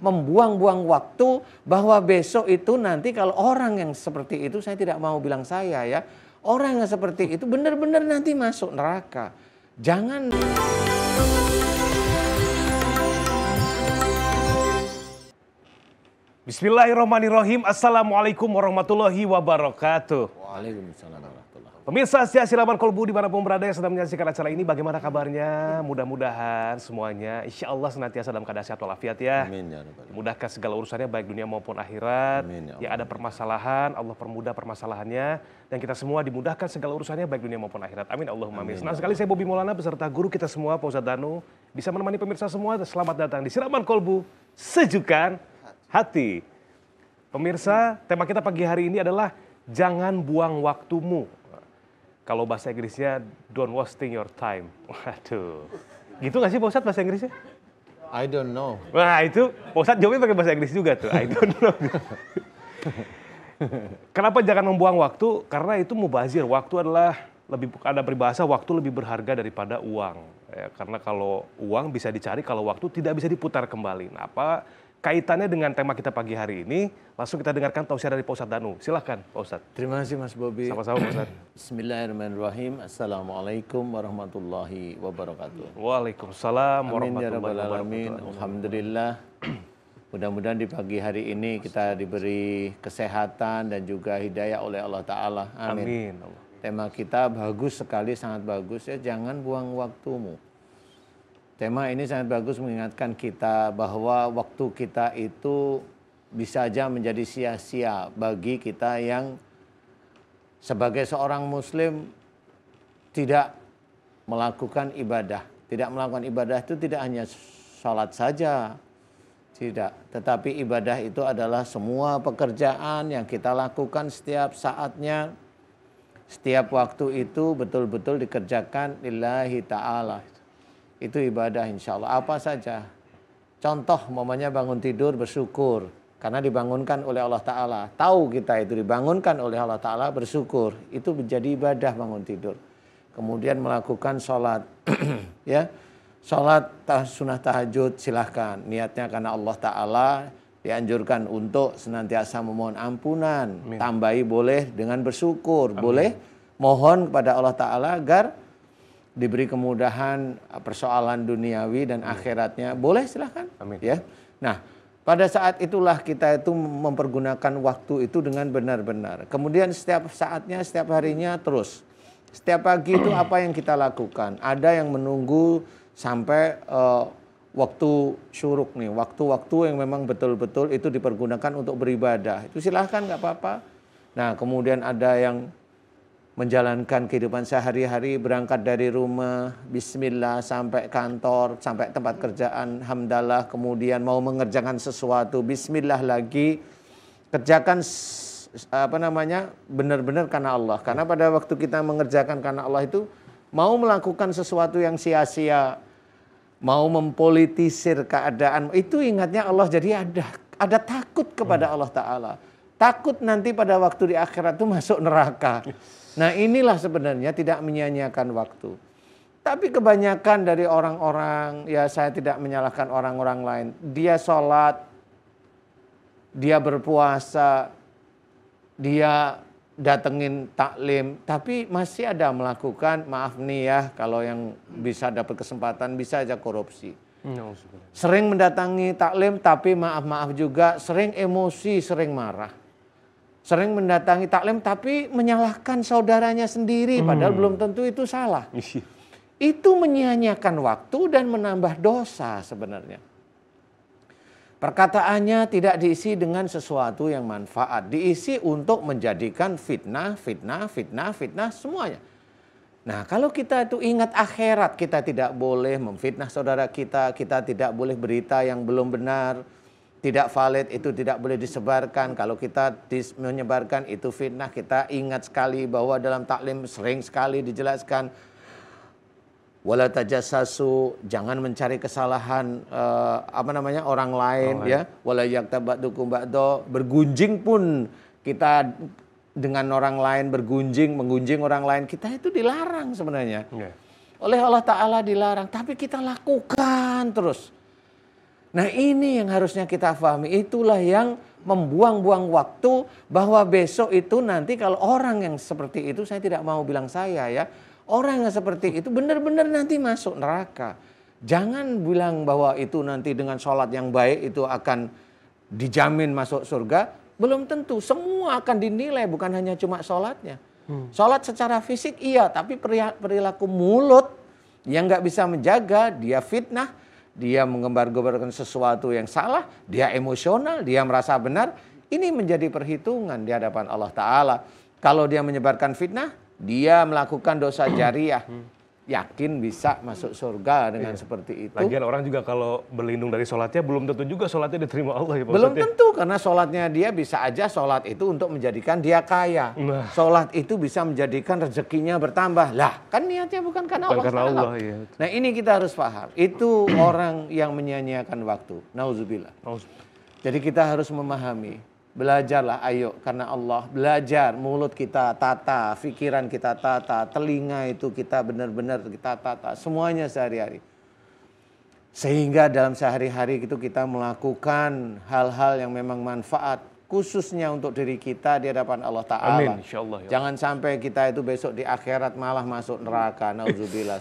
membuang-buang waktu bahwa besok itu nanti kalau orang yang seperti itu, saya tidak mau bilang saya ya, orang yang seperti itu benar-benar nanti masuk neraka. Jangan. Bismillahirrahmanirrahim. Assalamualaikum warahmatullahi wabarakatuh. Waalaikumsalam warahmatullahi wabarakatuh. Pemirsa setia Silaman Kolbu dimanapun berada yang sedang menyaksikan acara ini, bagaimana kabarnya? Mudah-mudahan semuanya insya Allah senantiasa dalam keadaan sehat walafiat ya. Amin ya Rabbal alamin. Dimudahkan segala urusannya baik dunia maupun akhirat. Amin ya Allah. Yang ada permasalahan, Allah permudah permasalahannya. Dan kita semua dimudahkan segala urusannya baik dunia maupun akhirat. Amin Allahumma amin. Senang sekali saya Bobi Maulana beserta guru kita semua Pak Ustadz Danu bisa menemani pemirsa semua. Selamat datang di Silaman Kolbu, Sejukan Hati. Pemirsa, tema kita pagi hari ini adalah jangan buang waktumu. Kalau bahasa Inggrisnya, don't wasting your time. Waduh. Gitu nggak sih Pak Ustadz bahasa Inggrisnya? I don't know. Wah itu, Pak Ustadz jawabnya pakai bahasa Inggris juga tuh. I don't know. Kenapa jangan membuang waktu? Karena itu mubazir. Waktu adalah, ada peribahasa, waktu lebih berharga daripada uang. Ya, karena kalau uang bisa dicari, kalau waktu tidak bisa diputar kembali. Nah, apa kaitannya dengan tema kita pagi hari ini? Langsung kita dengarkan tausiah dari Pak Ustadz Danu. Silahkan Pak Ustadz. Terima kasih Mas Bobi. Sama-sama Pak Ustadz. Bismillahirrahmanirrahim. Assalamualaikum warahmatullahi wabarakatuh. Waalaikumsalam Amin ya warahmatullahi Rabbal alamin. wabarakatuh. Alhamdulillah. Mudah-mudahan di pagi hari ini kita diberi kesehatan dan juga hidayah oleh Allah Ta'ala. Amin. Amin. Tema kita bagus sekali, sangat bagus ya. Jangan buang waktumu. Tema ini sangat bagus mengingatkan kita bahwa waktu kita itu bisa saja menjadi sia-sia bagi kita yang sebagai seorang muslim tidak melakukan ibadah. Tidak melakukan ibadah itu tidak hanya sholat saja. Tidak. Tetapi ibadah itu adalah semua pekerjaan yang kita lakukan setiap saatnya. Setiap waktu itu betul-betul dikerjakan lillahi ta'ala. Itu ibadah insya Allah. Apa saja. Contoh mamanya bangun tidur bersyukur. Karena dibangunkan oleh Allah Ta'ala. Tahu kita itu dibangunkan oleh Allah Ta'ala bersyukur. Itu menjadi ibadah bangun tidur. Kemudian melakukan sholat. Ya, sholat sunnah tahajud silahkan. Niatnya karena Allah Ta'ala. Dianjurkan untuk senantiasa memohon ampunan. Amin. Tambahi boleh dengan bersyukur. Amin. Boleh mohon kepada Allah Ta'ala agar diberi kemudahan persoalan duniawi dan akhiratnya. Boleh silahkan. Amin. Ya. Nah, pada saat itulah kita itu mempergunakan waktu itu dengan benar-benar. Kemudian setiap saatnya, setiap harinya terus. Setiap pagi itu apa yang kita lakukan. Ada yang menunggu sampai waktu syuruk nih. Waktu-waktu yang memang betul-betul itu dipergunakan untuk beribadah. Itu silahkan nggak apa-apa. Nah kemudian ada yang menjalankan kehidupan sehari-hari, berangkat dari rumah, bismillah, sampai kantor, sampai tempat kerjaan, hamdalah, kemudian mau mengerjakan sesuatu, bismillah lagi, kerjakan benar-benar karena Allah. Karena pada waktu kita mengerjakan karena Allah itu, mau melakukan sesuatu yang sia-sia, mau mempolitisir keadaan, itu ingatnya Allah, jadi ada takut kepada Allah Ta'ala. Takut nanti pada waktu di akhirat itu masuk neraka. Nah inilah sebenarnya tidak menyia-nyiakan waktu. Tapi kebanyakan dari orang-orang, ya saya tidak menyalahkan orang-orang lain. Dia sholat, dia berpuasa, dia datengin taklim. Tapi masih ada melakukan, maaf nih ya, kalau yang bisa dapat kesempatan bisa aja korupsi. Sering mendatangi taklim tapi maaf-maaf juga sering emosi, sering marah. Sering mendatangi taklim tapi menyalahkan saudaranya sendiri padahal belum tentu itu salah. Itu menyia-nyiakan waktu dan menambah dosa sebenarnya. Perkataannya tidak diisi dengan sesuatu yang manfaat, diisi untuk menjadikan fitnah semuanya. Nah, kalau kita itu ingat akhirat, kita tidak boleh memfitnah saudara kita tidak boleh berita yang belum benar. Tidak valid, itu tidak boleh disebarkan. Kalau kita menyebarkan itu fitnah, kita ingat sekali bahwa dalam taklim sering sekali dijelaskan wala tajassasu, jangan mencari kesalahan orang lain ya. Wala yaktab ba'dukum ba'da, bergunjing pun kita dengan orang lain menggunjing orang lain, kita itu dilarang sebenarnya. Oleh Allah Ta'ala dilarang, tapi kita lakukan terus. Nah ini yang harusnya kita pahami. Itulah yang membuang-buang waktu, bahwa besok itu nanti kalau orang yang seperti itu, saya tidak mau bilang saya ya, orang yang seperti itu benar-benar nanti masuk neraka. Jangan bilang bahwa itu nanti dengan sholat yang baik itu akan dijamin masuk surga. Belum tentu, semua akan dinilai, bukan hanya cuma sholatnya. Sholat secara fisik iya, tapi perilaku mulut yang nggak bisa menjaga, dia fitnah, dia mengembar-gemborkan sesuatu yang salah, dia emosional, dia merasa benar. Ini menjadi perhitungan di hadapan Allah Ta'ala. Kalau dia menyebarkan fitnah, dia melakukan dosa jariah. Yakin bisa masuk surga dengan seperti itu. Lagian orang juga kalau berlindung dari sholatnya, belum tentu juga sholatnya diterima Allah ya Pak Belum Ustadz ya. tentu, karena sholatnya dia bisa aja sholat itu untuk menjadikan dia kaya. Nah. Sholat itu bisa menjadikan rezekinya bertambah. Lah, kan niatnya bukan karena Bukan Allah karena Ta'ala. Allah, iya. Nah ini kita harus paham. Itu orang yang menyia-nyiakan waktu. Nauzubillah. Jadi kita harus memahami. Belajarlah, ayo, karena Allah. Belajar, mulut kita tata, pikiran kita tata, telinga itu kita benar-benar kita tata. Semuanya sehari-hari. Sehingga dalam sehari-hari itu kita melakukan hal-hal yang memang manfaat. Khususnya untuk diri kita di hadapan Allah Ta'ala. Amin, insyaallah. Ya. Jangan sampai kita itu besok di akhirat malah masuk neraka. Nauzubillah.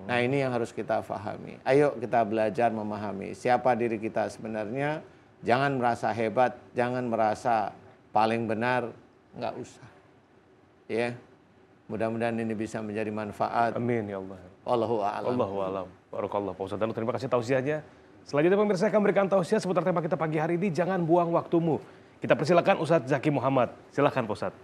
Nah ini yang harus kita pahami. Ayo kita belajar memahami siapa diri kita sebenarnya. Jangan merasa hebat, jangan merasa paling benar, nggak usah. Ya, mudah-mudahan ini bisa menjadi manfaat. Amin ya Allah. Wallahu a'lam. Allahu a'lam. Barakallah Pak Ustadz Danu, terima kasih tausiahnya. Selanjutnya pemirsa akan memberikan tausiah seputar tema kita pagi hari ini, jangan buang waktumu. Kita persilakan Ustadz Zaki Muhammad. Silakan Pak Ustadz.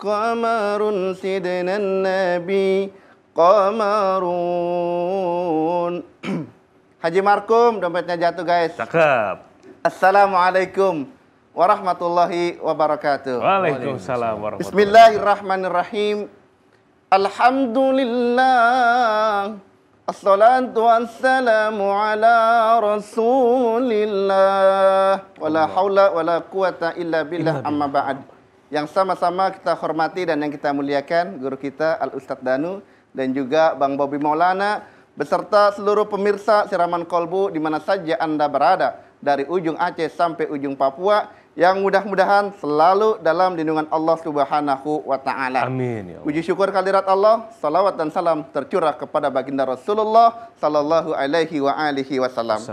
Qamarun sidnan nabi Qamarun. Haji Markum, dompetnya jatuh guys. Cakep. Assalamualaikum warahmatullahi wabarakatuh. Waalaikumsalam warahmatullahi wabarakatuh. Bismillahirrahmanirrahim. Alhamdulillah. Assalatu wassalamu ala rasulillah. Wala hawla wala quwata illa billah amma ba'd. Yang sama-sama kita hormati dan yang kita muliakan guru kita Al-Ustadz Danu dan juga Bang Bobi Maulana beserta seluruh pemirsa Siraman Kolbu di mana saja Anda berada dari ujung Aceh sampai ujung Papua yang mudah-mudahan selalu dalam lindungan Allah Subhanahu wa taala. Amin ya Allah. Puji syukur kehadirat Allah, salawat dan salam tercurah kepada baginda Rasulullah sallallahu alaihi wa alihi wasallam.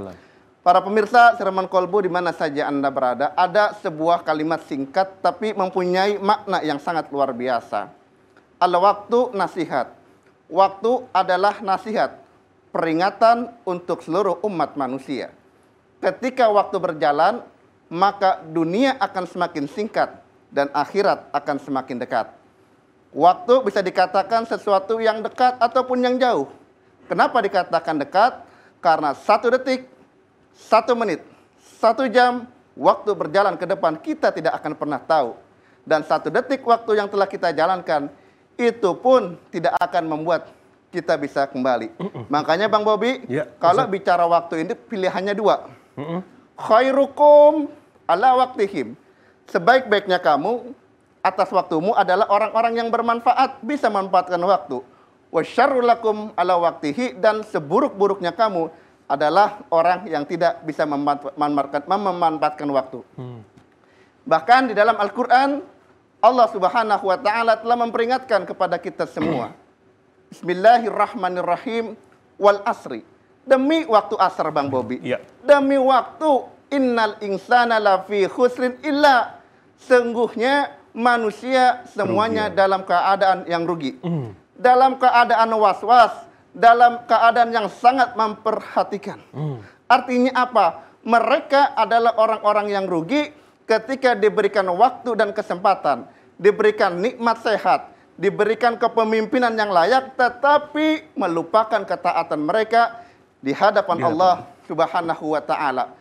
Para pemirsa Siraman Kolbu di mana saja Anda berada, ada sebuah kalimat singkat tapi mempunyai makna yang sangat luar biasa. Al-waktu nasihat. Waktu adalah nasihat, peringatan untuk seluruh umat manusia. Ketika waktu berjalan, maka dunia akan semakin singkat dan akhirat akan semakin dekat. Waktu bisa dikatakan sesuatu yang dekat ataupun yang jauh. Kenapa dikatakan dekat? Karena 1 detik, 1 menit, 1 jam, waktu berjalan ke depan kita tidak akan pernah tahu. Dan 1 detik waktu yang telah kita jalankan, itu pun tidak akan membuat kita bisa kembali. Makanya Bang Bobi, kalau bicara waktu ini pilihannya 2. Khairukum ala waktihim. Sebaik-baiknya kamu atas waktumu adalah orang-orang yang bermanfaat, bisa memanfaatkan waktu. Wa syarrul lakum ala waktihi, dan seburuk-buruknya kamu adalah orang yang tidak bisa memanfaatkan waktu. Bahkan di dalam Al-Quran, Allah Subhanahu wa taala telah memperingatkan kepada kita semua. Bismillahirrahmanirrahim. Wal asri. Demi waktu asar Bang Bobi. Demi waktu, innal insana lafi khusrin illa. Sungguhnya manusia semuanya dalam keadaan yang rugi. Dalam keadaan was-was, dalam keadaan yang sangat memperhatikan. Artinya apa? Mereka adalah orang-orang yang rugi ketika diberikan waktu dan kesempatan, diberikan nikmat sehat, diberikan kepemimpinan yang layak, tetapi melupakan ketaatan mereka di hadapan Allah Subhanahu wa ta'ala.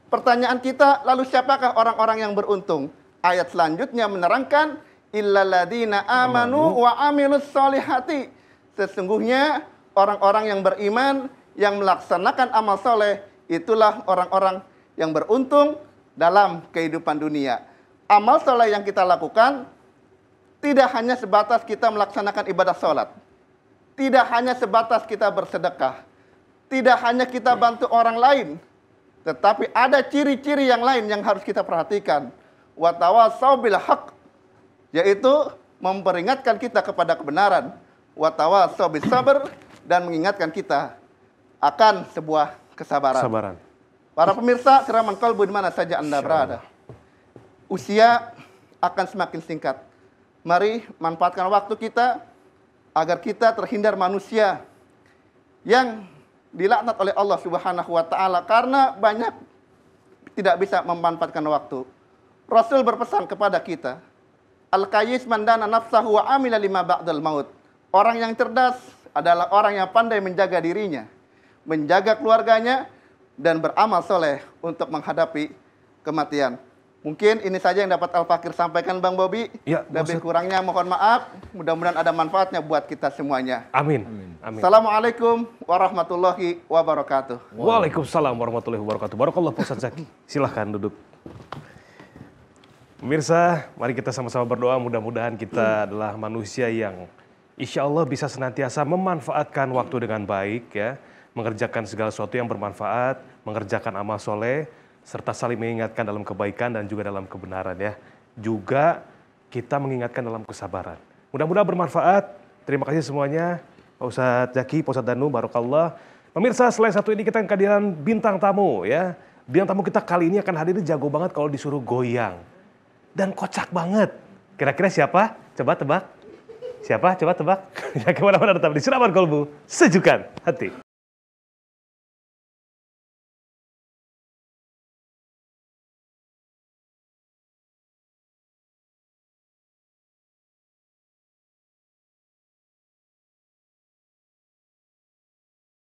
Pertanyaan kita, lalu siapakah orang-orang yang beruntung? Ayat selanjutnya menerangkan, illalladzina amanu wa amilus solihati. Sesungguhnya orang-orang yang beriman, yang melaksanakan amal soleh, itulah orang-orang yang beruntung dalam kehidupan dunia. Amal soleh yang kita lakukan tidak hanya sebatas kita melaksanakan ibadah sholat, tidak hanya sebatas kita bersedekah, tidak hanya kita bantu orang lain, tetapi ada ciri-ciri yang lain yang harus kita perhatikan. Wa tawassaw bil haqq, yaitu memperingatkan kita kepada kebenaran. Wa tawassaw bis sabr, dan mengingatkan kita akan sebuah kesabaran. Para pemirsa Siraman Kolbu di mana saja Anda berada, usia akan semakin singkat. Mari manfaatkan waktu kita agar kita terhindar manusia yang dilaknat oleh Allah Subhanahu wa taala karena banyak tidak bisa memanfaatkan waktu. Rasul berpesan kepada kita, al-qayyis man dana nafsahu wa amila lima ba'dal maut. Orang yang cerdas adalah orang yang pandai menjaga dirinya, menjaga keluarganya, dan beramal soleh untuk menghadapi kematian. Mungkin ini saja yang dapat Al-Fakir sampaikan, Bang Bobi. Ya, lebih kurangnya mohon maaf. Mudah-mudahan ada manfaatnya buat kita semuanya. Amin. Amin. Assalamualaikum warahmatullahi wabarakatuh. Waalaikumsalam warahmatullahi wabarakatuh. Barakallah Pak Ustadz Zaki. Silahkan duduk. Pemirsa, mari kita sama-sama berdoa. Mudah-mudahan kita adalah manusia yang insya Allah bisa senantiasa memanfaatkan waktu dengan baik, ya, mengerjakan segala sesuatu yang bermanfaat, mengerjakan amal soleh, serta saling mengingatkan dalam kebaikan dan juga dalam kebenaran, ya. Juga kita mengingatkan dalam kesabaran. Mudah-mudahan bermanfaat. Terima kasih semuanya. Pak Ustadz Zaki, Pak Ustadz Danu, barakallah. Pemirsa, selain satu ini kita kehadiran bintang tamu, ya. Bintang tamu kita kali ini akan hadir jago banget kalau disuruh goyang. Dan kocak banget. Kira-kira siapa? Coba tebak. Siapa? Coba tebak. Ya, kemana-mana tetap di Siraman Kolbu. Sejukkan hati.